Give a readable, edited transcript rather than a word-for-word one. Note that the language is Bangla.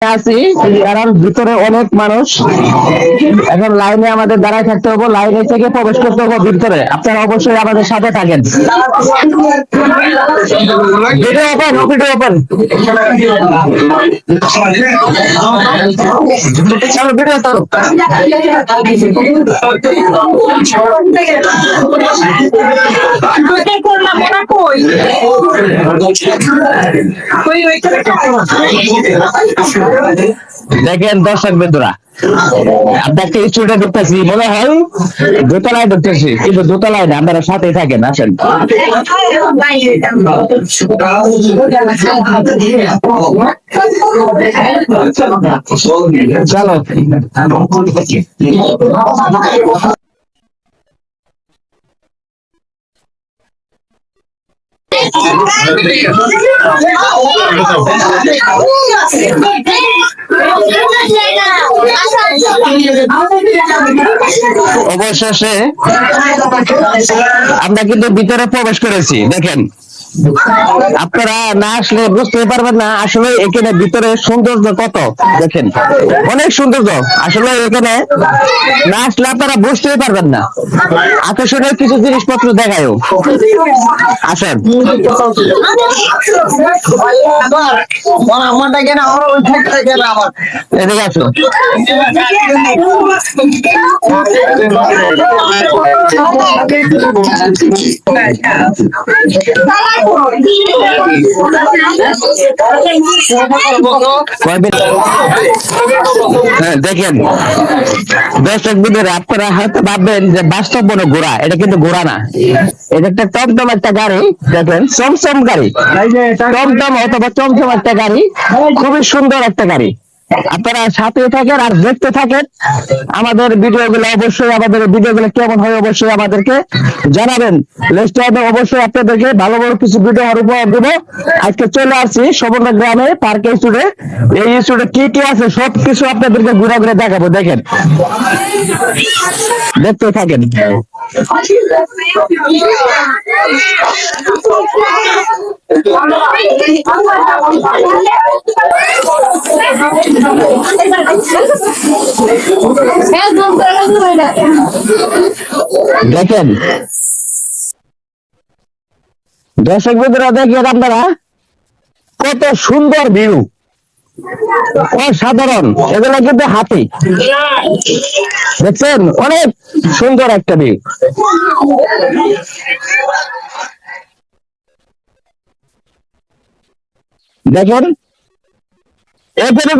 আছি, কারণ ভিতরে অনেক মানুষ। এখন লাইনে আমাদের দাঁড়ায় থাকতে হবে, লাইনে থেকে প্রবেশ করতে হবে ভিতরে। আপনারা অবশ্যই আমাদের সাথে থাকেন। Video open, video open. চলো ভিডিও চলো। দেখেন দর্শক বন্ধুরা, আমরা একটা স্টুডিও দেখতেছি, মনে হয় দোতলায় ঢুকতেছি, কিন্তু দোতলায় না। আপনারা সাথে থাকেন, আসেন। চলো। অবশেষে আমরা কিন্তু ভিতরে প্রবেশ করেছি। দেখেন, আপনারা না আসলে বুঝতে পারবেন না আসলে এখানে ভিতরে সৌন্দর্য কত। দেখেন, অনেক সৌন্দর্য। আসলে এখানে না আসলে আপনারা বুঝতেই পারবেন না। আকর্ষণীয় কিছু জিনিসপত্র দেখায়ও। আসেন। এদিকে আসো। দেখেন দর্শক বিন্দুরা, আপনারা হয়তো ভাববেন যে বাস্তব বড় ঘোড়া, এটা কিন্তু ঘোড়া না। এটা একটা টমটম একটা গাড়ি। দেখেন, চমচম গাড়ি, টমটম অথবা চমচম একটা গাড়ি, খুবই সুন্দর একটা গাড়ি। আপনারা সাথে থাকেন আর দেখতে থাকেন আমাদের ভিডিওগুলো। অবশ্যই আমাদের ভিডিওগুলো কেমন হয় অবশ্যই আমাদেরকে জানাবেন। নেক্সট টাইমে অবশ্যই আপনাদেরকে ভালো ভালো কিছু ভিডিও আর উপহার দেবো। আজকে চলে আসছি সমুদ্র গ্রামে পার্কে স্টুডে। এই স্টুডে কি কি আছে সবকিছু আপনাদেরকে ঘুরে ঘুরে দেখাবো। দেখেন, দেখতে থাকেন। দেখেন দর্শক বন্ধুরা, দেখেন আপনারা কত সুন্দর ভিউ, অসাধারণ। এগুলো কিন্তু হাতি, দেখছেন, অনেক সুন্দর একটা ভিউ। দেখেন এখানে